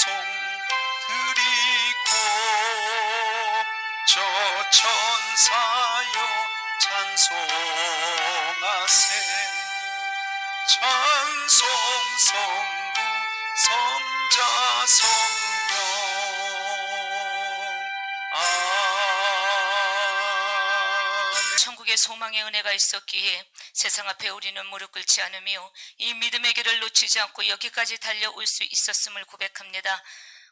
드리고 저 천사여 찬송하세. 찬송 성부 성자 성령 아멘. 천국의 소망의 은혜가 있었기에 세상 앞에 우리는 무릎 꿇지 않으며 이 믿음의 길을 놓치지 않고 여기까지 달려올 수 있었음을 고백합니다.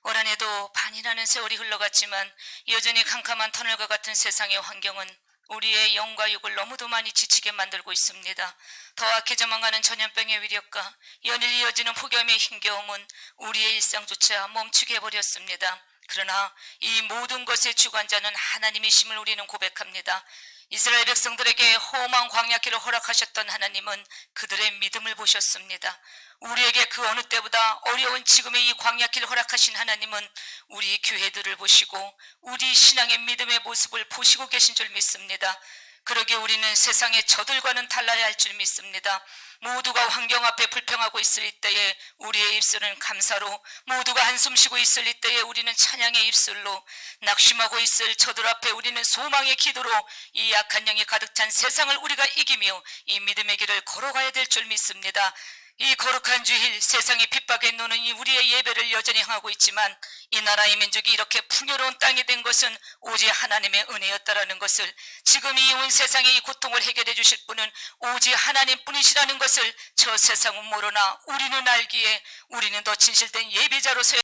올 한 해도 반이라는 세월이 흘러갔지만 여전히 캄캄한 터널과 같은 세상의 환경은 우리의 영과 육을 너무도 많이 지치게 만들고 있습니다. 더 악해져만 가는 전염병의 위력과 연일 이어지는 폭염의 힘겨움은 우리의 일상조차 멈추게 해버렸습니다. 그러나 이 모든 것의 주관자는 하나님이심을 우리는 고백합니다. 이스라엘 백성들에게 험한 광야길을 허락하셨던 하나님은 그들의 믿음을 보셨습니다. 우리에게 그 어느 때보다 어려운 지금의 이 광야길을 허락하신 하나님은 우리 교회들을 보시고 우리 신앙의 믿음의 모습을 보시고 계신 줄 믿습니다. 그러기에 우리는 세상의 저들과는 달라야 할 줄 믿습니다. 모두가 환경 앞에 불평하고 있을 때에 우리의 입술은 감사로, 모두가 한숨 쉬고 있을 때에 우리는 찬양의 입술로, 낙심하고 있을 저들 앞에 우리는 소망의 기도로 이 약한 영이 가득 찬 세상을 우리가 이기며 이 믿음의 길을 걸어가야 될 줄 믿습니다. 이 거룩한 주일 세상의 핍박에 노는 이 우리의 예배를 여전히 향하고 있지만 이 나라의 민족이 이렇게 풍요로운 땅이 된 것은 오직 하나님의 은혜였다라는 것을, 지금 이 온 세상의 이 고통을 해결해 주실 분은 오직 하나님뿐이시라는 것을 저 세상은 모르나 우리는 알기에 우리는 더 진실된 예배자로서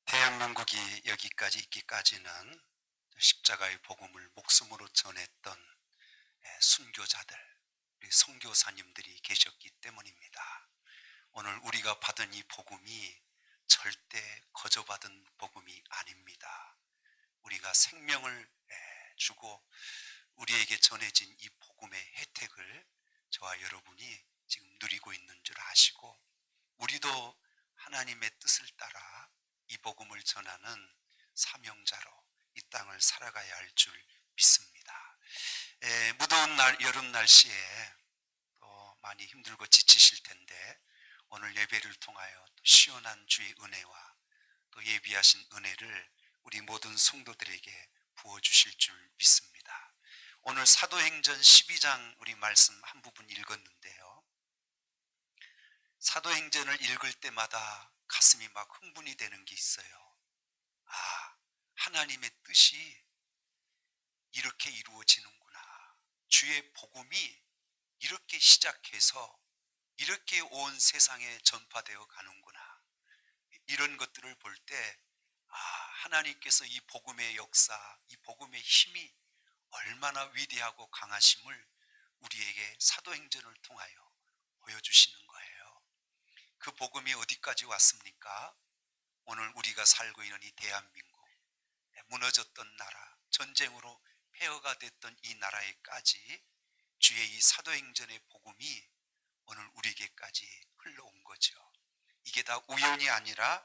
대한민국이 여기까지 있기까지는 십자가의 복음을 목숨으로 전했던 순교자들, 우리 선교사님들이 계셨기 때문입니다. 오늘 우리가 받은 이 복음이 절대 거저받은 복음이 아닙니다. 우리가 생명을 주고 우리에게 전해진 이 복음의 혜택을 저와 여러분이 지금 누리고 있는 줄 아시고, 우리도 하나님의 뜻을 따라 이 복음을 전하는 사명자로 이 땅을 살아가야 할 줄 믿습니다. 무더운 여름 날씨에 또 많이 힘들고 지치실 텐데 오늘 예배를 통하여 또 시원한 주의 은혜와 또 예비하신 은혜를 우리 모든 성도들에게 부어주실 줄 믿습니다. 오늘 사도행전 12장 우리 말씀 한 부분 읽었는데요, 사도행전을 읽을 때마다 가슴이 막 흥분이 되는 게 있어요. 하나님의 뜻이 이렇게 이루어지는구나. 주의 복음이 이렇게 시작해서 이렇게 온 세상에 전파되어 가는구나. 이런 것들을 볼 때 하나님께서 이 복음의 역사, 이 복음의 힘이 얼마나 위대하고 강하심을 우리에게 사도행전을 통하여 보여주시는 거예요. 그 복음이 어디까지 왔습니까? 오늘 우리가 살고 있는 이 대한민국, 무너졌던 나라, 전쟁으로 폐허가 됐던 이 나라에까지 주의 이 사도행전의 복음이 오늘 우리에게까지 흘러온 거죠. 이게 다 우연이 아니라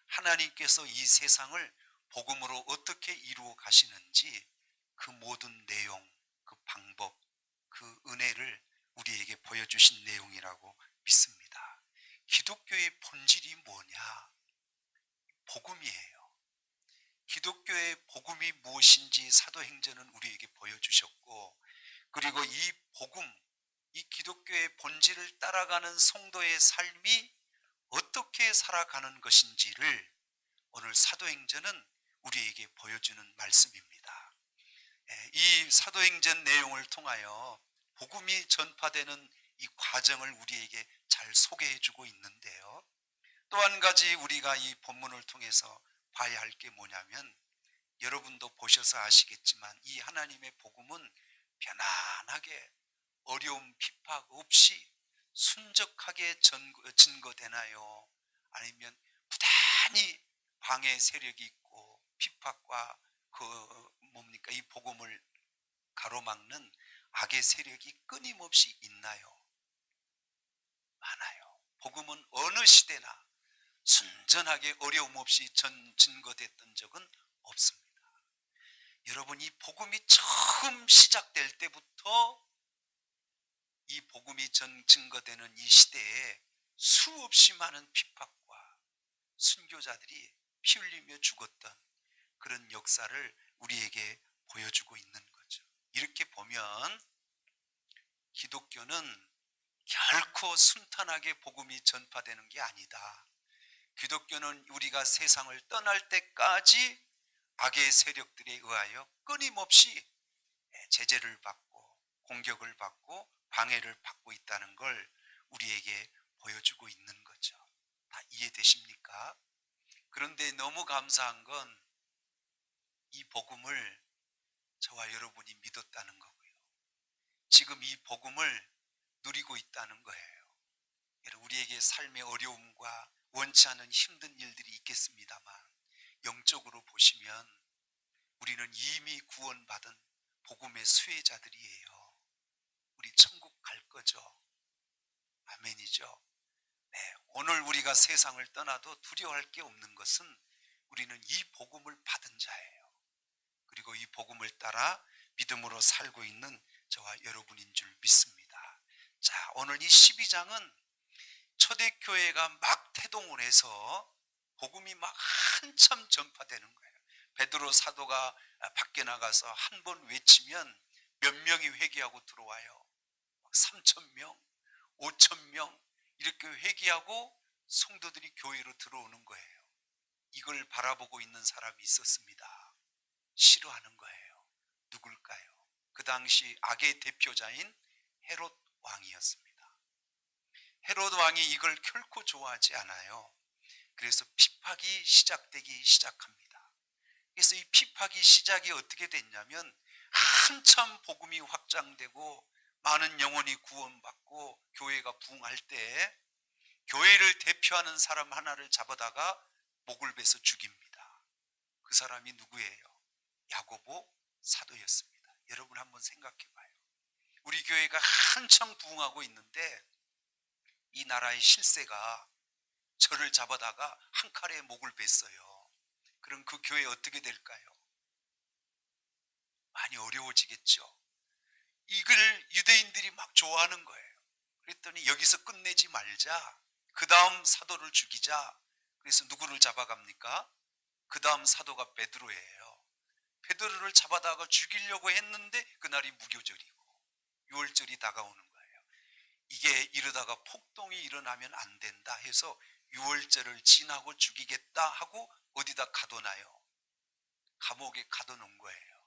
하나님께서 이 세상을 복음으로 어떻게 이루어 가시는지 그 모든 내용, 그 방법, 그 은혜를 우리에게 보여주신 내용이라고 믿습니다. 기독교의 본질이 뭐냐? 복음이에요. 기독교의 복음이 무엇인지 사도행전은 우리에게 보여주셨고, 그리고 이 복음, 이 기독교의 본질을 따라가는 성도의 삶이 어떻게 살아가는 것인지를 오늘 사도행전은 우리에게 보여주는 말씀입니다. 이 사도행전 내용을 통하여 복음이 전파되는 이 과정을 우리에게 잘 소개해주고 있는데요, 또 한 가지 우리가 이 본문을 통해서 봐야 할 게 뭐냐면, 여러분도 보셔서 아시겠지만 이 하나님의 복음은 편안하게 어려움 핍박 없이 순적하게 증거되나요? 아니면 부단히 방해 세력이 있고 핍박과 이 복음을 가로막는 악의 세력이 끊임없이 있나요? 많아요. 복음은 어느 시대나 순전하게 어려움 없이 증거됐던 적은 없습니다. 여러분, 이 복음이 처음 시작될 때부터 이 복음이 증거되는 이 시대에 수없이 많은 핍박과 순교자들이 피 흘리며 죽었던 그런 역사를 우리에게 보여주고 있는 거죠. 이렇게 보면 기독교는 결코 순탄하게 복음이 전파되는 게 아니다. 기독교는 우리가 세상을 떠날 때까지 악의 세력들에 의하여 끊임없이 제재를 받고 공격을 받고 방해를 받고 있다는 걸 우리에게 보여주고 있는 거죠. 다 이해되십니까? 그런데 너무 감사한 건 이 복음을 저와 여러분이 믿었다는 거고요. 지금 이 복음을 누리고 있다는 거예요. 우리에게 삶의 어려움과 원치 않은 힘든 일들이 있겠습니다만 영적으로 보시면 우리는 이미 구원받은 복음의 수혜자들이에요. 우리 천국 갈 거죠. 아멘이죠. 네, 오늘 우리가 세상을 떠나도 두려워할 게 없는 것은 우리는 이 복음을 받은 자예요. 그리고 이 복음을 따라 믿음으로 살고 있는 저와 여러분인 줄 믿습니다. 자, 오늘 이 12장은 초대교회가 막 태동을 해서 복음이 막 한참 전파되는 거예요. 베드로 사도가 밖에 나가서 한 번 외치면 몇 명이 회개하고 들어와요. 3,000명, 5,000명 이렇게 회개하고 성도들이 교회로 들어오는 거예요. 이걸 바라보고 있는 사람이 있었습니다. 싫어하는 거예요. 누굴까요? 그 당시 악의 대표자인 헤롯 왕이었습니다. 헤롯 왕이 이걸 결코 좋아하지 않아요. 그래서 핍박이 시작되기 시작합니다. 그래서 이 핍박이 시작이 어떻게 됐냐면 한참 복음이 확장되고 많은 영혼이 구원받고 교회가 부흥할 때 교회를 대표하는 사람 하나를 잡아다가 목을 베서 죽입니다. 그 사람이 누구예요? 야고보 사도였습니다. 여러분 한번 생각해 봐요. 우리 교회가 한창 부흥하고 있는데 이 나라의 실세가 저를 잡아다가 한 칼에 목을 뱄어요. 그럼 그 교회 어떻게 될까요? 많이 어려워지겠죠. 이걸 유대인들이 막 좋아하는 거예요. 그랬더니 여기서 끝내지 말자. 그 다음 사도를 죽이자. 그래서 누구를 잡아갑니까? 그 다음 사도가 베드로예요. 베드로를 잡아다가 죽이려고 했는데 그날이 무교절이고 6월절이 다가오는 거예요. 이게 이러다가 폭동이 일어나면 안 된다 해서 6월절을 지나고 죽이겠다 하고 어디다 가둬놔요? 감옥에 가둬놓은 거예요.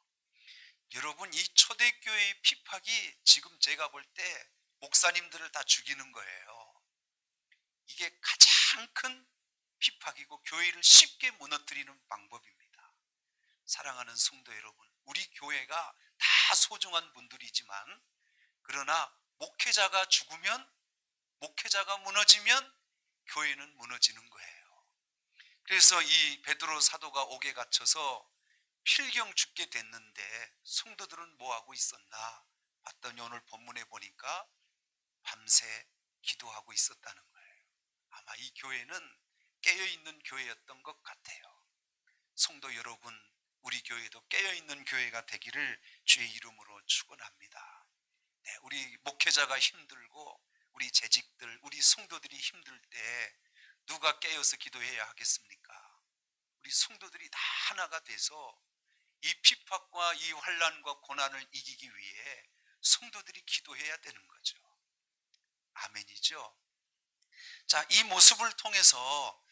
여러분, 이 초대교회의 핍박이 지금 제가 볼 때 목사님들을 다 죽이는 거예요. 이게 가장 큰 핍박이고 교회를 쉽게 무너뜨리는 방법입니다. 사랑하는 성도 여러분, 우리 교회가 다 소중한 분들이지만 그러나 목회자가 죽으면, 목회자가 무너지면 교회는 무너지는 거예요. 그래서 이 베드로 사도가 옥에 갇혀서 필경 죽게 됐는데 성도들은 뭐하고 있었나 봤더니 오늘 본문에 보니까 밤새 기도하고 있었다는 거예요. 아마 이 교회는 깨어있는 교회였던 것 같아요. 성도 여러분, 우리 교회도 깨어있는 교회가 되기를 주의 이름으로 축원합니다. 네, 우리 목회자가 힘들고 우리 재직들, 우리 성도들이 힘들 때 누가 깨어서 기도해야 하겠습니까? 우리 성도들이 다 하나가 돼서 이 핍박과 이 환난과 고난을 이기기 위해 성도들이 기도해야 되는 거죠. 아멘이죠. 자, 이 모습을 통해서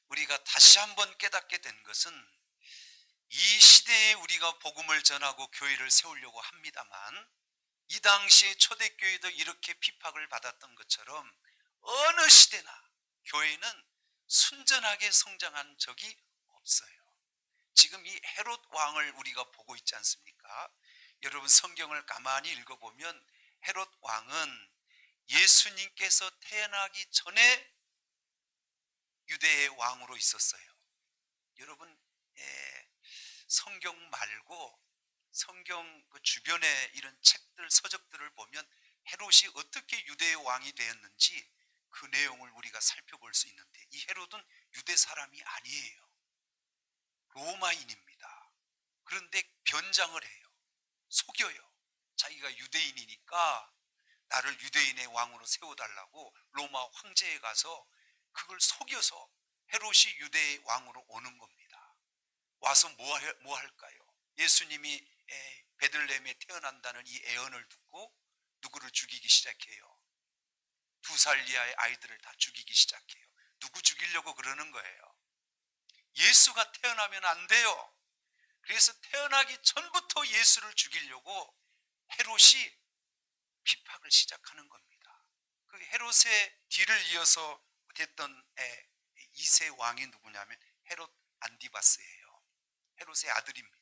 우리가 다시 한번 깨닫게 된 것은 이 시대에 우리가 복음을 전하고 교회를 세우려고 합니다만 이 당시에 초대교회도 이렇게 핍박을 받았던 것처럼 어느 시대나 교회는 순전하게 성장한 적이 없어요. 지금 이 헤롯 왕을 우리가 보고 있지 않습니까? 여러분 성경을 가만히 읽어보면 헤롯 왕은 예수님께서 태어나기 전에 유대의 왕으로 있었어요. 여러분 성경 말고 성경 그 주변에 이런 책들, 서적들을 보면 헤롯이 어떻게 유대의 왕이 되었는지 그 내용을 우리가 살펴볼 수 있는데 이 헤롯은 유대 사람이 아니에요. 로마인입니다. 그런데 변장을 해요. 속여요. 자기가 유대인이니까 나를 유대인의 왕으로 세워달라고 로마 황제에 가서 그걸 속여서 헤롯이 유대의 왕으로 오는 겁니다. 와서 뭐 할까요? 예수님이 베들레헴에 태어난다는 이 애언을 듣고 누구를 죽이기 시작해요? 2살 이하의 아이들을 다 죽이기 시작해요. 누구 죽이려고 그러는 거예요? 예수가 태어나면 안 돼요. 그래서 태어나기 전부터 예수를 죽이려고 헤롯이 핍박을 시작하는 겁니다. 그 헤롯의 뒤를 이어서 됐던 2세 왕이 누구냐면 헤롯 안디바스예요. 헤롯의 아들입니다.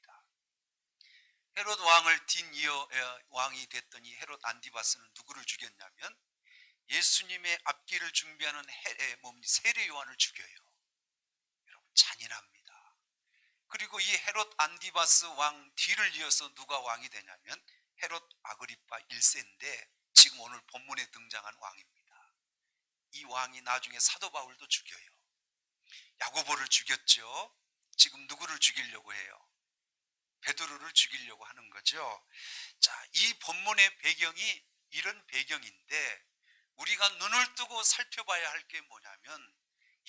헤롯 왕을 뒤이어 왕이 됐던 이 헤롯 안디바스는 누구를 죽였냐면 예수님의 앞길을 준비하는 세례 요한을 죽여요. 여러분, 잔인합니다. 그리고 이 헤롯 안디바스 왕 뒤를 이어서 누가 왕이 되냐면 헤롯 아그리파 1세인데 지금 오늘 본문에 등장한 왕입니다. 이 왕이 나중에 사도 바울도 죽여요. 야고보를 죽였죠. 지금 누구를 죽이려고 해요? 베드로를 죽이려고 하는 거죠. 자, 이 본문의 배경이 이런 배경인데 우리가 눈을 뜨고 살펴봐야 할 게 뭐냐면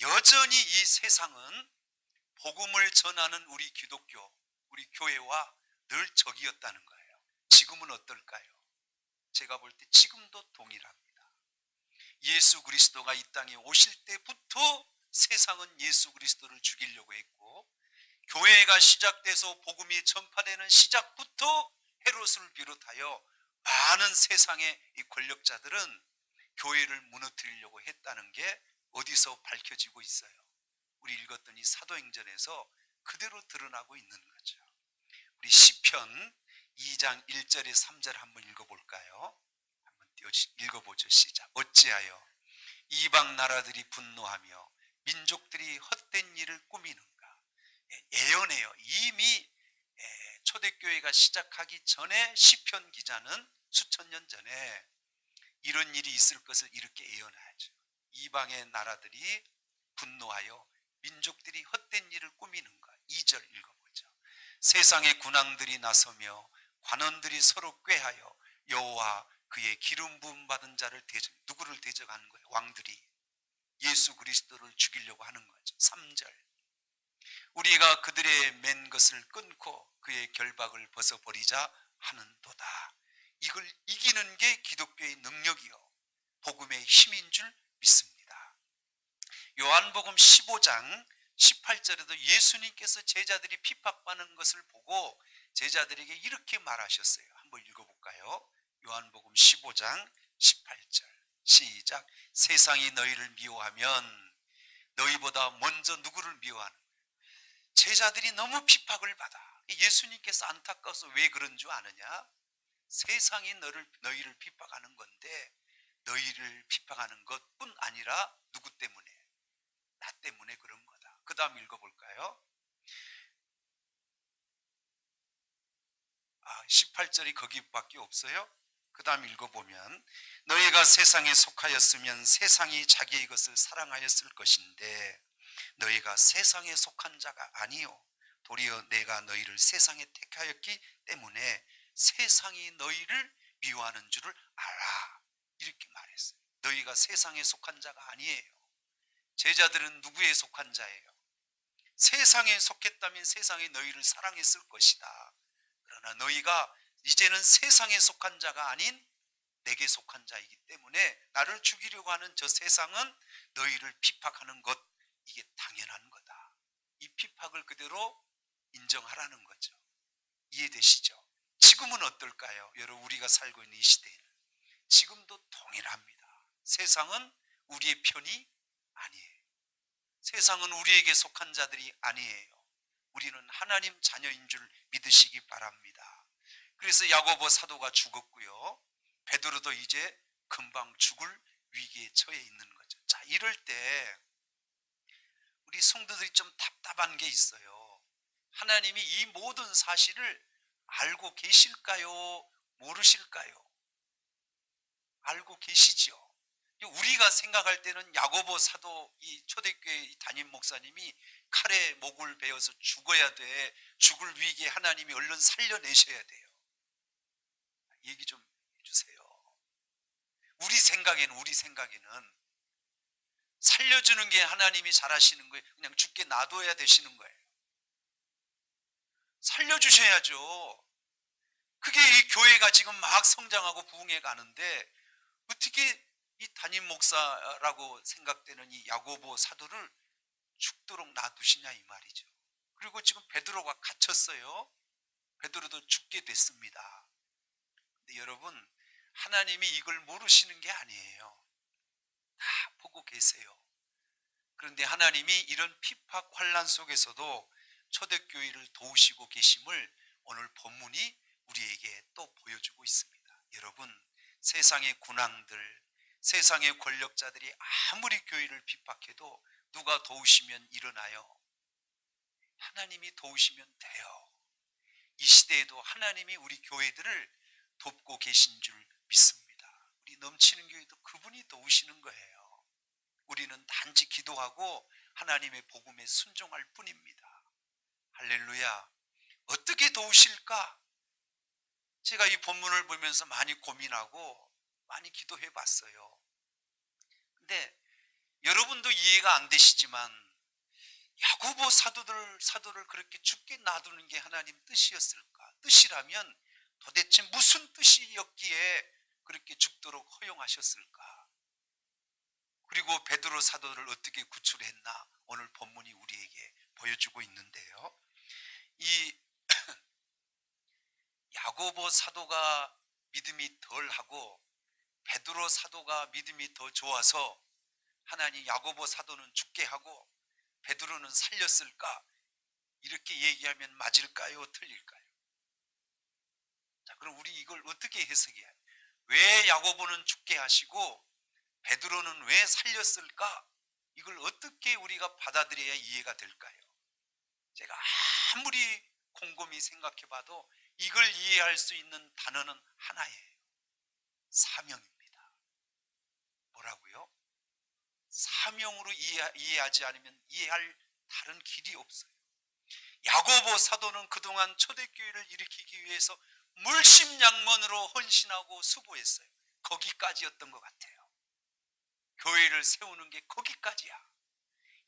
여전히 이 세상은 복음을 전하는 우리 기독교, 우리 교회와 늘 적이었다는 거예요. 지금은 어떨까요? 제가 볼 때 지금도 동일합니다. 예수 그리스도가 이 땅에 오실 때부터 세상은 예수 그리스도를 죽이려고 했고 교회가 시작돼서 복음이 전파되는 시작부터 헤롯을 비롯하여 많은 세상의 이 권력자들은 교회를 무너뜨리려고 했다는 게 어디서 밝혀지고 있어요? 우리 읽었던 이 사도행전에서 그대로 드러나고 있는 거죠. 우리 시편 2장 1절에 3절 한번 읽어볼까요? 한번 읽어보죠. 시작. 어찌하여 이방 나라들이 분노하며 민족들이 헛된 일을 꾸미는가? 예언해요. 이미 초대교회가 시작하기 전에 시편 기자는 수천 년 전에 이런 일이 있을 것을 이렇게 예언하죠. 이방의 나라들이 분노하여 민족들이 헛된 일을 꾸미는가? 2절 읽어보죠. 세상의 군왕들이 나서며 관원들이 서로 꾀하여 여호와 그의 기름 부음 받은 자를 누구를 대적하는 거예요? 왕들이 예수 그리스도를 죽이려고 하는 거죠. 3절 우리가 그들의 맨 것을 끊고 그의 결박을 벗어버리자 하는도다. 이걸 이기는 게 기독교의 능력이요 복음의 힘인 줄 믿습니다. 요한복음 15장 18절에도 예수님께서 제자들이 핍박받는 것을 보고 제자들에게 이렇게 말하셨어요. 한번 읽어볼까요? 요한복음 15장 18절 시작. 세상이 너희를 미워하면 너희보다 먼저 누구를 미워하는 거예요? 제자들이 너무 핍박을 받아. 예수님께서 안타까워서 왜 그런 줄 아느냐? 세상이 너희를 핍박하는 건데 너희를 핍박하는 것뿐 아니라 누구 때문에? 나 때문에 그런 거다. 그 다음 읽어볼까요? 18절이 거기밖에 없어요. 그 다음 읽어보면 너희가 세상에 속하였으면 세상이 자기의 것을 사랑하였을 것인데 너희가 세상에 속한 자가 아니요 도리어 내가 너희를 세상에 택하였기 때문에 세상이 너희를 미워하는 줄을 알아. 이렇게 말했어요. 너희가 세상에 속한 자가 아니에요. 제자들은 누구에 속한 자예요? 세상에 속했다면 세상이 너희를 사랑했을 것이다. 그러나 너희가 이제는 세상에 속한 자가 아닌 내게 속한 자이기 때문에 나를 죽이려고 하는 저 세상은 너희를 핍박하는 것, 이게 당연한 거다. 이 핍박을 그대로 인정하라는 거죠. 이해되시죠? 지금은 어떨까요? 여러분, 우리가 살고 있는 이 시대에는 지금도 동일합니다. 세상은 우리의 편이 아니에요. 세상은 우리에게 속한 자들이 아니에요. 우리는 하나님 자녀인 줄 믿으시기 바랍니다. 그래서 야고보 사도가 죽었고요. 베드로도 이제 금방 죽을 위기에 처해 있는 거죠. 자, 이럴 때 우리 성도들이 좀 답답한 게 있어요. 하나님이 이 모든 사실을 알고 계실까요? 모르실까요? 알고 계시죠. 우리가 생각할 때는 야고보 사도 이 초대교회 담임 목사님이 칼에 목을 베어서 죽어야 돼. 죽을 위기에 하나님이 얼른 살려내셔야 돼요. 얘기 좀 해주세요. 우리 생각에는 살려주는 게 하나님이 잘하시는 거예요? 그냥 죽게 놔둬야 되시는 거예요? 살려주셔야죠. 그게 이 교회가 지금 막 성장하고 부흥해 가는데 어떻게 이 담임 목사라고 생각되는 이 야고보 사도를 죽도록 놔두시냐 이 말이죠. 그리고 지금 베드로가 갇혔어요. 베드로도 죽게 됐습니다. 근데 여러분, 하나님이 이걸 모르시는 게 아니에요. 다 보고 계세요. 그런데 하나님이 이런 핍박 환난 속에서도 초대교회를 도우시고 계심을 오늘 본문이 우리에게 또 보여주고 있습니다. 여러분, 세상의 군왕들, 세상의 권력자들이 아무리 교회를 핍박해도 누가 도우시면 일어나요? 하나님이 도우시면 돼요. 이 시대에도 하나님이 우리 교회들을 돕고 계신 줄 믿습니다. 우리 넘치는 교회도 그분이 도우시는 거예요. 우리는 단지 기도하고 하나님의 복음에 순종할 뿐입니다. 할렐루야. 어떻게 도우실까? 제가 이 본문을 보면서 많이 고민하고 많이 기도해 봤어요. 근데 여러분도 이해가 안 되시지만 야고보 사도를 그렇게 죽게 놔두는 게 하나님 뜻이었을까? 뜻이라면 도대체 무슨 뜻이었기에 그렇게 죽도록 허용하셨을까? 그리고 베드로 사도를 어떻게 구출했나? 오늘 본문이 우리에게 보여주고 있는데요. 이 야고보 사도가 믿음이 덜하고 베드로 사도가 믿음이 더 좋아서 하나님 야고보 사도는 죽게 하고 베드로는 살렸을까? 이렇게 얘기하면 맞을까요? 틀릴까요? 자, 그럼 우리 이걸 어떻게 해석해야 해요? 왜 야고보는 죽게 하시고 베드로는 왜 살렸을까? 이걸 어떻게 우리가 받아들여야 이해가 될까요? 제가 아무리 곰곰이 생각해 봐도 이걸 이해할 수 있는 단어는 하나예요. 사명입니다. 뭐라고요? 사명으로 이해하지 않으면 이해할 다른 길이 없어요. 야고보 사도는 그동안 초대교회를 일으키기 위해서 물심양면으로 헌신하고 수고했어요. 거기까지였던 것 같아요. 교회를 세우는 게 거기까지야.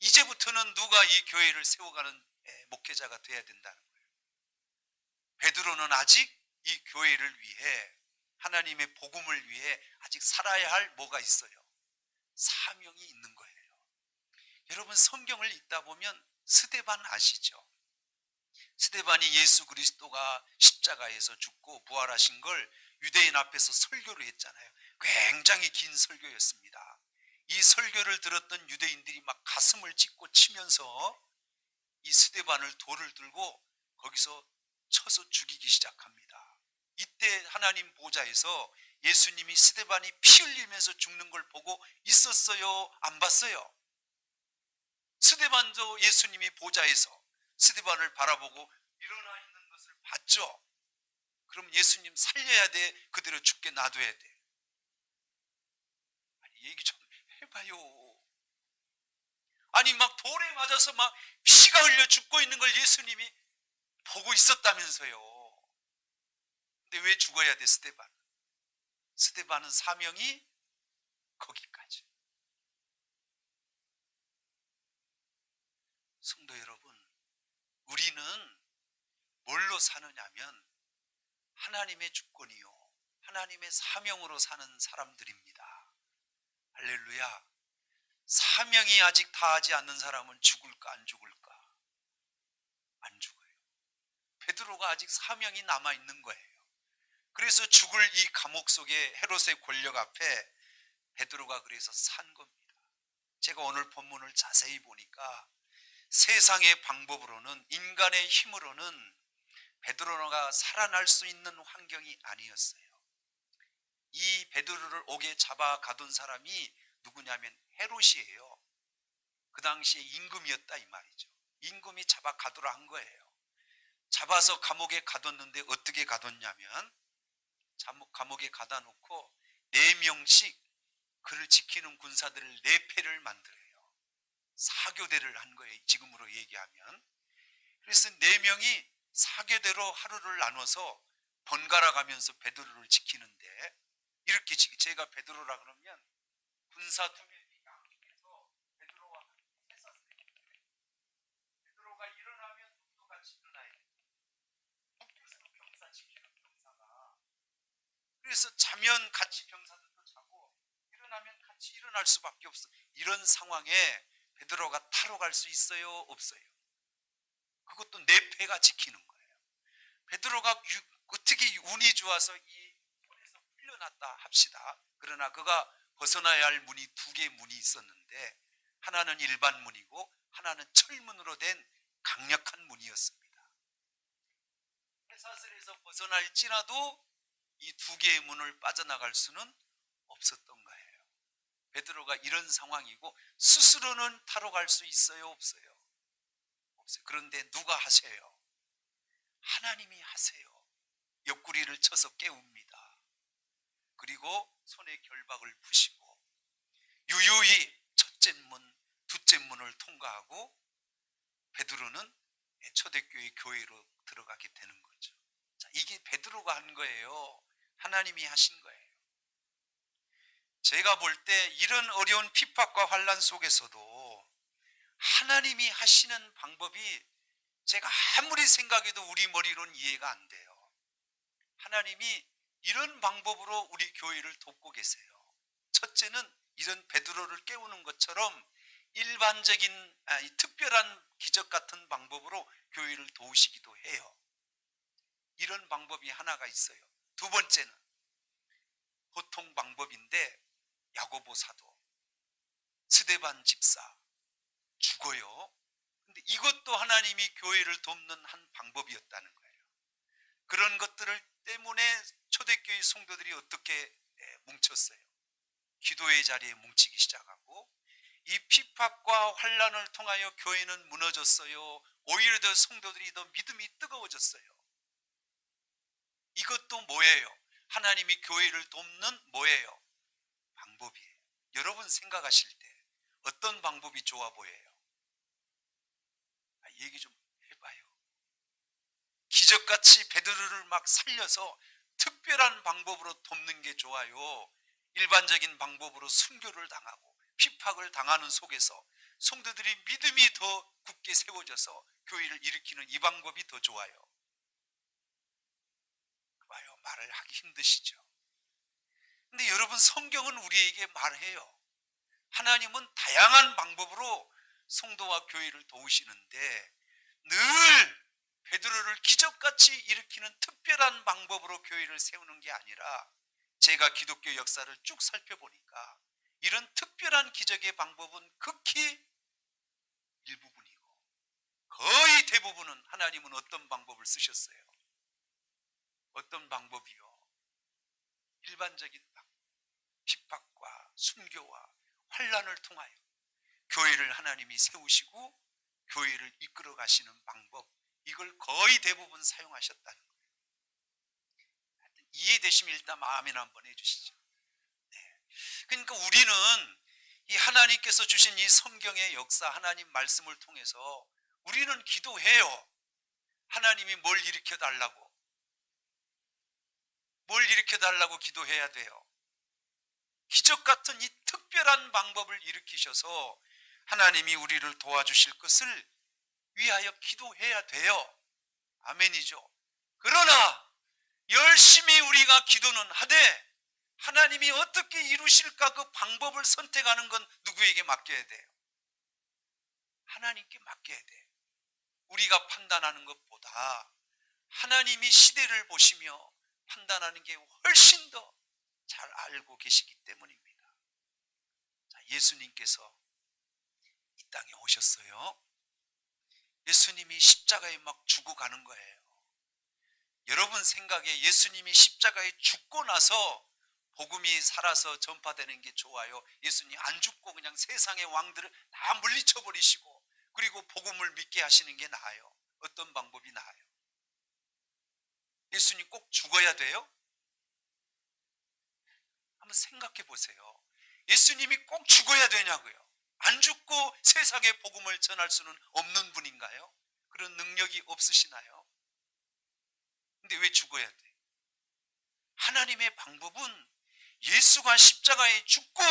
이제부터는 누가 이 교회를 세워가는 목회자가 돼야 된다는 거예요. 베드로는 아직 이 교회를 위해 하나님의 복음을 위해 아직 살아야 할 뭐가 있어요? 사명이 있는 거예요. 여러분, 성경을 읽다 보면 스데반 아시죠? 스데반이 예수 그리스도가 십자가에서 죽고 부활하신 걸 유대인 앞에서 설교를 했잖아요. 굉장히 긴 설교였습니다. 이 설교를 들었던 유대인들이 막 가슴을 찢고 치면서 이 스데반을 돌을 들고 거기서 쳐서 죽이기 시작합니다. 이때 하나님 보좌에서 예수님이 스데반이 피 흘리면서 죽는 걸 보고 있었어요? 안 봤어요? 스데반도 예수님이 보좌에서 스데반을 바라보고 일어나 있는 것을 봤죠? 그럼 예수님 살려야 돼? 그대로 죽게 놔둬야 돼? 아니, 얘기 좀 해봐요. 아니, 막 돌에 맞아서 막 피가 흘려 죽고 있는 걸 예수님이 보고 있었다면서요. 근데 왜 죽어야 돼, 스데반? 스데반은 사명이 거기까지. 성도 여러분, 우리는 뭘로 사느냐면 하나님의 주권이요, 하나님의 사명으로 사는 사람들입니다. 할렐루야. 사명이 아직 다하지 않는 사람은 죽을까 안 죽을까? 안 죽어요. 베드로가 아직 사명이 남아있는 거예요. 그래서 죽을 이 감옥 속에 헤롯의 권력 앞에 베드로가 그래서 산 겁니다. 제가 오늘 본문을 자세히 보니까 세상의 방법으로는, 인간의 힘으로는 베드로가 살아날 수 있는 환경이 아니었어요. 이 베드로를 옥에 잡아 가둔 사람이 누구냐면 헤롯이에요. 그 당시에 임금이었다 이 말이죠. 임금이 잡아 가두라 한 거예요. 잡아서 감옥에 가뒀는데 어떻게 가뒀냐면 감옥에 가다 놓고 4명씩 그를 지키는 군사들을 4패를 만들어요. 사교대를 한 거예요, 지금으로 얘기하면. 그래서 4명이 사교대로 하루를 나눠서 번갈아 가면서 베드로를 지키는데, 이렇게 제가 베드로라 그러면 군사 2명이 양쪽에서 베드로 자면 같이 병사들도 자고 일어나면 같이 일어날 수밖에 없어. 이런 상황에 베드로가 타러 갈 수 있어요? 없어요? 그것도 내 패가 지키는 거예요. 베드로가 어떻게 운이 좋아서 이 문에서 풀려났다 합시다. 그러나 그가 벗어나야 할 문이 두 개의 문이 있었는데 하나는 일반 문이고 하나는 철문으로 된 강력한 문이었습니다. 폐사슬에서 벗어날지라도 이 두 개의 문을 빠져나갈 수는 없었던 거예요. 베드로가 이런 상황이고 스스로는 타러 갈 수 있어요? 없어요? 없어요. 그런데 누가 하세요? 하나님이 하세요. 옆구리를 쳐서 깨웁니다. 그리고 손에 결박을 푸시고 유유히 첫째 문, 둘째 문을 통과하고 베드로는 초대교회 교회로 들어가게 되는 거죠. 자, 이게 베드로가 한 거예요. 하나님이 하신 거예요. 제가 볼 때 이런 어려운 핍박과 환난 속에서도 하나님이 하시는 방법이 제가 아무리 생각해도 우리 머리로는 이해가 안 돼요. 하나님이 이런 방법으로 우리 교회를 돕고 계세요. 첫째는 이런 베드로를 깨우는 것처럼 일반적인 특별한 기적 같은 방법으로 교회를 도우시기도 해요. 이런 방법이 하나가 있어요. 두 번째는 보통 방법인데 야고보 사도, 스데반 집사 죽어요. 근데 이것도 하나님이 교회를 돕는 한 방법이었다는 거예요. 그런 것들을 때문에 초대교회 성도들이 어떻게 뭉쳤어요? 기도의 자리에 뭉치기 시작하고 이 핍박과 환난을 통하여 교회는 무너졌어요. 오히려 더 성도들이 더 믿음이 뜨거워졌어요. 이것도 뭐예요? 하나님이 교회를 돕는 뭐예요? 방법이에요. 여러분 생각하실 때 어떤 방법이 좋아 보여요? 얘기 좀 해봐요. 기적같이 베드로를 막 살려서 특별한 방법으로 돕는 게 좋아요? 일반적인 방법으로 순교를 당하고 핍박을 당하는 속에서 성도들이 믿음이 더 굳게 세워져서 교회를 일으키는 이 방법이 더 좋아요? 봐요. 말을 하기 힘드시죠? 근데 여러분 성경은 우리에게 말해요. 하나님은 다양한 방법으로 성도와 교회를 도우시는데 늘 베드로를 기적같이 일으키는 특별한 방법으로 교회를 세우는 게 아니라 제가 기독교 역사를 쭉 살펴보니까 이런 특별한 기적의 방법은 극히 일부분이고 거의 대부분은 하나님은 어떤 방법을 쓰셨어요? 어떤 방법이요? 일반적인 방법, 핍박과 순교와 환난을 통하여 교회를 하나님이 세우시고 교회를 이끌어 가시는 방법, 이걸 거의 대부분 사용하셨다는 거예요. 이해되시면 일단 아멘 한번 해주시죠. 네. 그러니까 우리는 이 하나님께서 주신 이 성경의 역사, 하나님 말씀을 통해서 우리는 기도해요. 하나님이 뭘 일으켜 달라고 기도해야 돼요. 기적 같은 이 특별한 방법을 일으키셔서 하나님이 우리를 도와주실 것을 위하여 기도해야 돼요. 아멘이죠. 그러나 열심히 우리가 기도는 하되 하나님이 어떻게 이루실까 그 방법을 선택하는 건 누구에게 맡겨야 돼요? 하나님께 맡겨야 돼요. 우리가 판단하는 것보다 하나님이 시대를 보시며 판단하는 게 훨씬 더 잘 알고 계시기 때문입니다. 자, 예수님께서 이 땅에 오셨어요. 예수님이 십자가에 막 죽어가는 거예요. 여러분 생각에 예수님이 십자가에 죽고 나서 복음이 살아서 전파되는 게 좋아요? 예수님 안 죽고 그냥 세상의 왕들을 다 물리쳐 버리시고 그리고 복음을 믿게 하시는 게 나아요? 어떤 방법이 나아요? 예수님 꼭 죽어야 돼요? 한번 생각해 보세요. 예수님이 꼭 죽어야 되냐고요? 안 죽고 세상의 복음을 전할 수는 없는 분인가요? 그런 능력이 없으시나요? 근데 왜 죽어야 돼? 하나님의 방법은 예수가 십자가에 죽고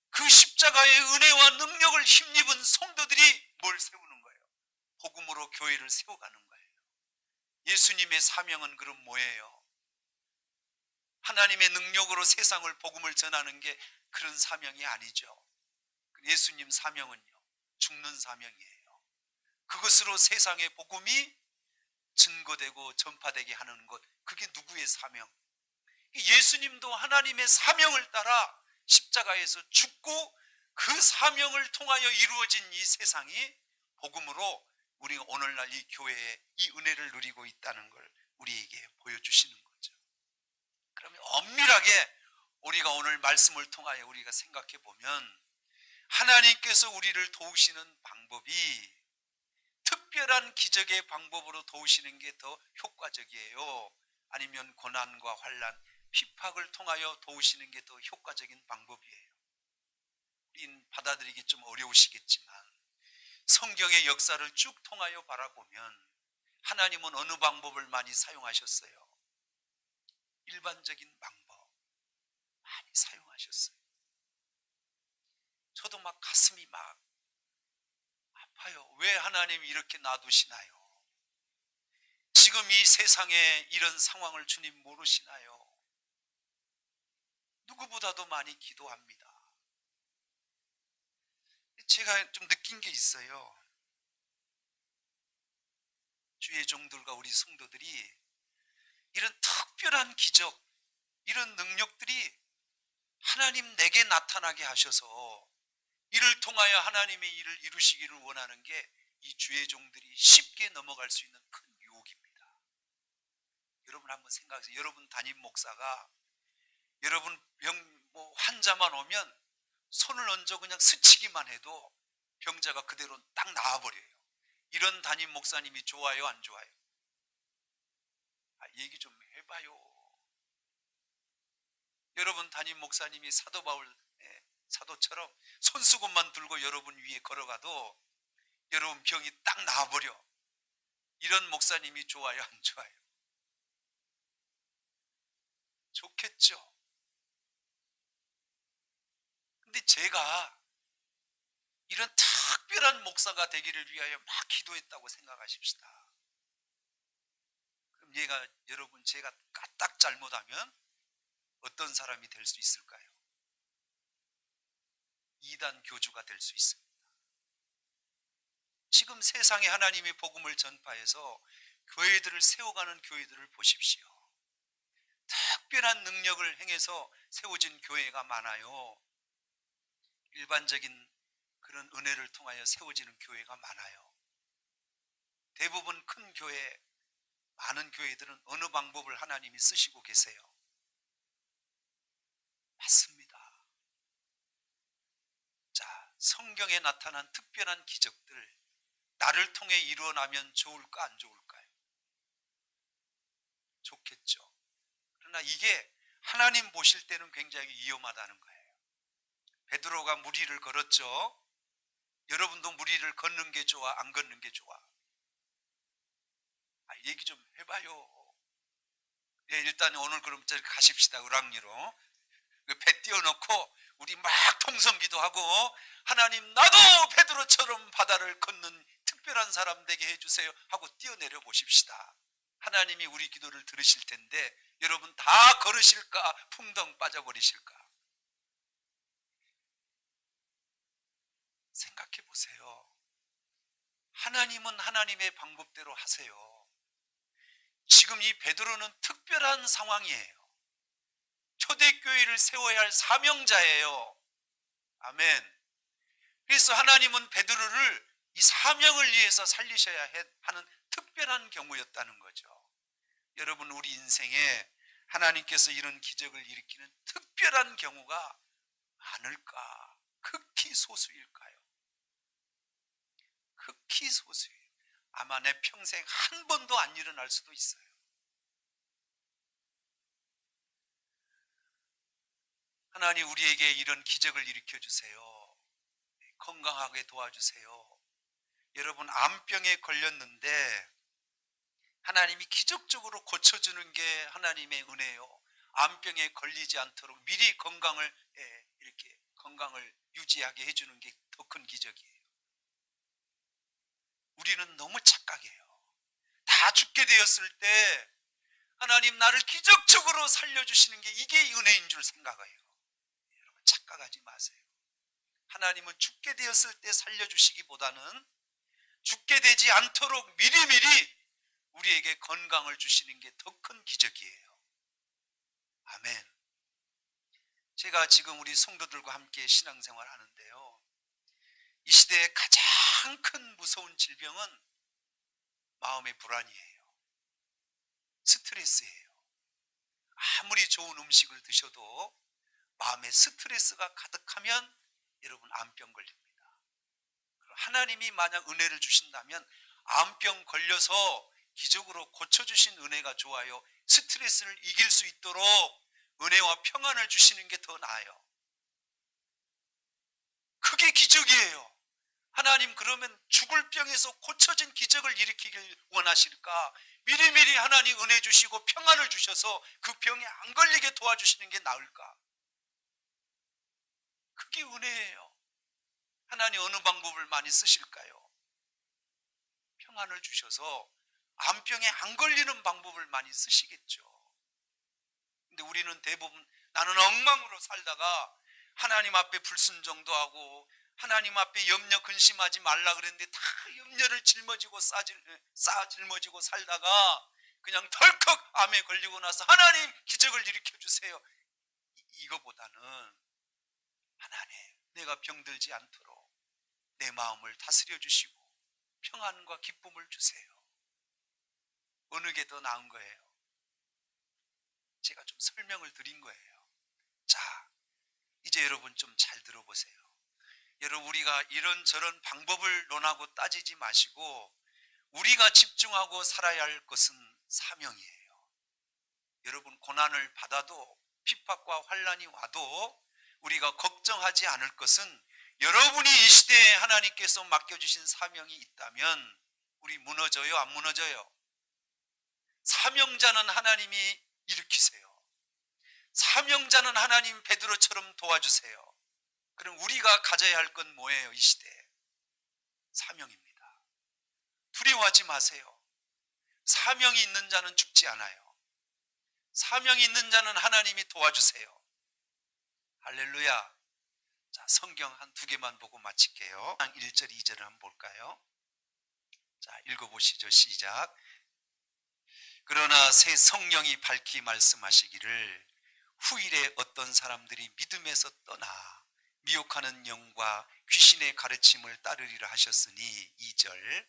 그 십자가의 은혜와 능력을 힘입은 성도들이 뭘 세우는 거예요? 복음으로 교회를 세워가는 거예요. 예수님의 사명은 그럼 뭐예요? 하나님의 능력으로 세상을 복음을 전하는 게 그런 사명이 아니죠. 예수님 사명은요, 죽는 사명이에요. 그것으로 세상의 복음이 증거되고 전파되게 하는 것, 그게 누구의 사명? 예수님도 하나님의 사명을 따라 십자가에서 죽고 그 사명을 통하여 이루어진 이 세상이 복음으로 우리가 오늘날 이 교회에 이 은혜를 누리고 있다는 걸 우리에게 보여주시는 거죠. 그러면 엄밀하게 우리가 오늘 말씀을 통하여 우리가 생각해 보면 하나님께서 우리를 도우시는 방법이 특별한 기적의 방법으로 도우시는 게 더 효과적이에요? 아니면 고난과 환난, 핍박을 통하여 도우시는 게 더 효과적인 방법이에요? 우린 받아들이기 좀 어려우시겠지만 성경의 역사를 쭉 통하여 바라보면 하나님은 어느 방법을 많이 사용하셨어요? 일반적인 방법 많이 사용하셨어요. 저도 막 가슴이 막 아파요. 왜 하나님이 이렇게 놔두시나요? 지금 이 세상에 이런 상황을 주님 모르시나요? 누구보다도 많이 기도합니다. 제가 좀 느낀 게 있어요. 주의 종들과 우리 성도들이 이런 특별한 기적, 이런 능력들이 하나님 내게 나타나게 하셔서 이를 통하여 하나님의 일을 이루시기를 원하는 게 이 주의 종들이 쉽게 넘어갈 수 있는 큰 유혹입니다. 여러분 한번 생각하세요. 여러분 담임 목사가 여러분 환자만 오면 손을 얹어 그냥 스치기만 해도 병자가 그대로 딱 나와버려요. 이런 담임 목사님이 좋아요, 안 좋아요? 얘기 좀 해봐요. 여러분 담임 목사님이 사도 바울 사도처럼 손수건만 들고 여러분 위에 걸어가도 여러분 병이 딱 나와버려. 이런 목사님이 좋아요, 안 좋아요? 좋겠죠. 근데 제가 이런 특별한 목사가 되기를 위하여 막 기도했다고 생각하십시다. 그럼 여러분 제가 까딱 잘못하면 어떤 사람이 될 수 있을까요? 이단 교주가 될 수 있습니다. 지금 세상에 하나님의 복음을 전파해서 교회들을 세워가는 교회들을 보십시오. 특별한 능력을 행해서 세워진 교회가 많아요. 일반적인 그런 은혜를 통하여 세워지는 교회가 많아요. 대부분 큰 교회, 많은 교회들은 어느 방법을 하나님이 쓰시고 계세요? 맞습니다. 자, 성경에 나타난 특별한 기적들 나를 통해 일어나면 좋을까 안 좋을까요? 좋겠죠. 그러나 이게 하나님 보실 때는 굉장히 위험하다는 거예요. 베드로가 무리를 걸었죠. 여러분도 무리를 걷는 게 좋아, 안 걷는 게 좋아? 얘기 좀 해봐요. 일단 오늘 그럼 저기 가십시다. 을왕리로 배 띄워놓고 우리 막 통성기도 하고 하나님 나도 베드로처럼 바다를 걷는 특별한 사람 되게 해주세요 하고 뛰어내려 보십시다. 하나님이 우리 기도를 들으실 텐데 여러분 다 걸으실까 풍덩 빠져버리실까? 생각해 보세요. 하나님은 하나님의 방법대로 하세요. 지금 이 베드로는 특별한 상황이에요. 초대교회를 세워야 할 사명자예요. 아멘. 그래서 하나님은 베드로를 이 사명을 위해서 살리셔야 하는 특별한 경우였다는 거죠. 여러분 우리 인생에 하나님께서 이런 기적을 일으키는 특별한 경우가 많을까? 극히 소수일까요? 극히 소수예요. 아마 내 평생 한 번도 안 일어날 수도 있어요. 하나님 우리에게 이런 기적을 일으켜 주세요. 건강하게 도와주세요. 여러분 암병에 걸렸는데 하나님이 기적적으로 고쳐주는 게 하나님의 은혜요. 암병에 걸리지 않도록 미리 이렇게 건강을 유지하게 해주는 게 더 큰 기적이에요. 우리는 너무 착각해요. 다 죽게 되었을 때 하나님 나를 기적적으로 살려주시는 게 이게 은혜인 줄 생각해요. 여러분 착각하지 마세요. 하나님은 죽게 되었을 때 살려주시기보다는 죽게 되지 않도록 미리미리 우리에게 건강을 주시는 게 더 큰 기적이에요. 아멘. 제가 지금 우리 성도들과 함께 신앙생활 하는데요, 이 시대의 가장 큰 무서운 질병은 마음의 불안이에요. 스트레스예요. 아무리 좋은 음식을 드셔도 마음에 스트레스가 가득하면 여러분 암병 걸립니다. 하나님이 만약 은혜를 주신다면 암병 걸려서 기적으로 고쳐주신 은혜가 좋아요. 스트레스를 이길 수 있도록 은혜와 평안을 주시는 게 더 나아요. 그게 기적이에요. 하나님 그러면 죽을 병에서 고쳐진 기적을 일으키길 원하실까? 미리미리 하나님 은혜 주시고 평안을 주셔서 그 병에 안 걸리게 도와주시는 게 나을까? 그게 은혜예요. 하나님 어느 방법을 많이 쓰실까요? 평안을 주셔서 암병에 안 걸리는 방법을 많이 쓰시겠죠. 근데 우리는 대부분 나는 엉망으로 살다가 하나님 앞에 불순종도 하고 하나님 앞에 염려 근심하지 말라 그랬는데 다 염려를 짊어지고 짊어지고 살다가 그냥 덜컥 암에 걸리고 나서 하나님 기적을 일으켜 주세요. 이거보다는 하나님 내가 병들지 않도록 내 마음을 다스려 주시고 평안과 기쁨을 주세요. 어느 게 더 나은 거예요? 제가 좀 설명을 드린 거예요. 자, 이제 여러분 좀 잘 들어보세요. 여러분 우리가 이런저런 방법을 논하고 따지지 마시고 우리가 집중하고 살아야 할 것은 사명이에요. 여러분 고난을 받아도 핍박과 환난이 와도 우리가 걱정하지 않을 것은 여러분이 이 시대에 하나님께서 맡겨주신 사명이 있다면 우리 무너져요? 안 무너져요? 사명자는 하나님이 일으키세요. 사명자는 하나님 베드로처럼 도와주세요. 그럼 우리가 가져야 할 건 뭐예요? 이 시대에 사명입니다. 두려워하지 마세요. 사명이 있는 자는 죽지 않아요. 사명이 있는 자는 하나님이 도와주세요. 할렐루야. 자, 성경 한 두 개만 보고 마칠게요. 1절 2절을 한번 볼까요? 자, 읽어보시죠. 시작. 그러나 새 성령이 밝히 말씀하시기를 후일에 어떤 사람들이 믿음에서 떠나 미혹하는 영과 귀신의 가르침을 따르리라 하셨으니 2절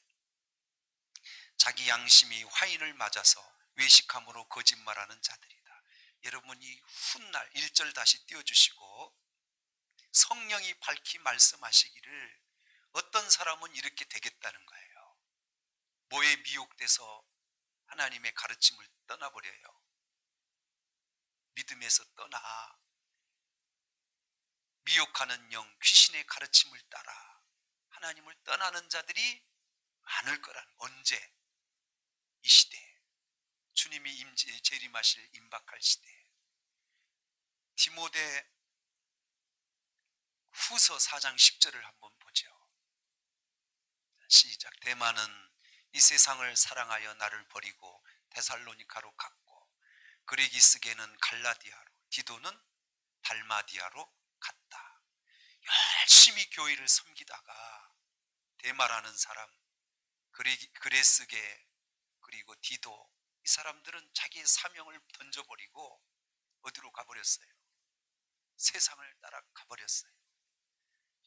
자기 양심이 화인을 맞아서 외식함으로 거짓말하는 자들이다. 여러분이 훗날 1절 다시 띄워주시고 성령이 밝히 말씀하시기를 어떤 사람은 이렇게 되겠다는 거예요. 뭐에 미혹돼서 하나님의 가르침을 떠나버려요. 믿음에서 떠나 미혹하는 영, 귀신의 가르침을 따라 하나님을 떠나는 자들이 많을 거라는. 언제? 이 시대. 주님이 재림하실 임박할 시대. 디모데 후서 4장 10절을 한번 보죠. 시작. 데마는 이 세상을 사랑하여 나를 버리고 데살로니가로 갔고 그리기스게는 갈라디아로 디도는 달마디아로 갔다. 열심히 교회를 섬기다가 데마라는 사람, 그레스게 그리고 디도 이 사람들은 자기의 사명을 던져버리고 어디로 가버렸어요? 세상을 따라 가버렸어요.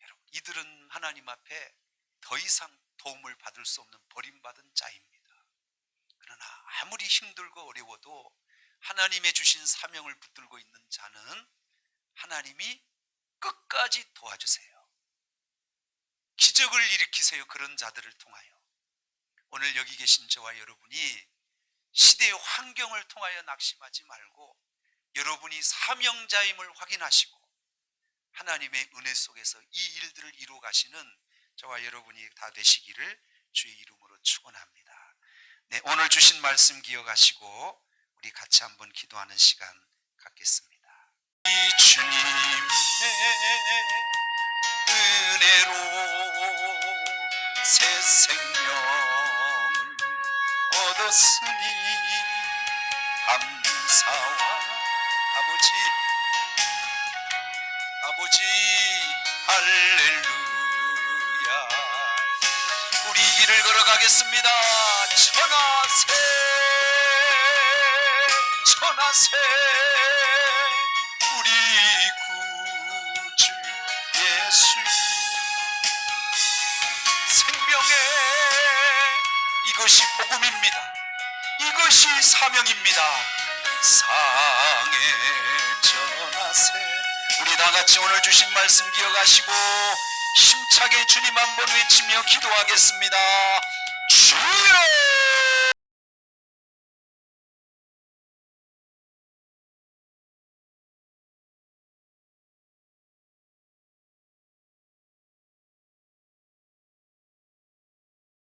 여러분 이들은 하나님 앞에 더 이상 도움을 받을 수 없는 버림받은 자입니다. 그러나 아무리 힘들고 어려워도 하나님의 주신 사명을 붙들고 있는 자는 하나님이 끝까지 도와주세요. 기적을 일으키세요. 그런 자들을 통하여. 오늘 여기 계신 저와 여러분이 시대의 환경을 통하여 낙심하지 말고 여러분이 사명자임을 확인하시고 하나님의 은혜 속에서 이 일들을 이루어 가시는 저와 여러분이 다 되시기를 주의 이름으로 축원합니다. 네, 오늘 주신 말씀 기억하시고 우리 같이 한번 기도하는 시간 갖겠습니다. 이 주님의 은혜로 새 생명을 얻었으니 감사와 아버지 할렐루야. 우리 길을 걸어가겠습니다. 천하세 우리 구주 예수 생명의 이것이 복음입니다. 이것이 사명입니다. 상에 전하세. 우리 다같이 오늘 주신 말씀 기억하시고 힘차게 주님 한번 외치며 기도하겠습니다. 주여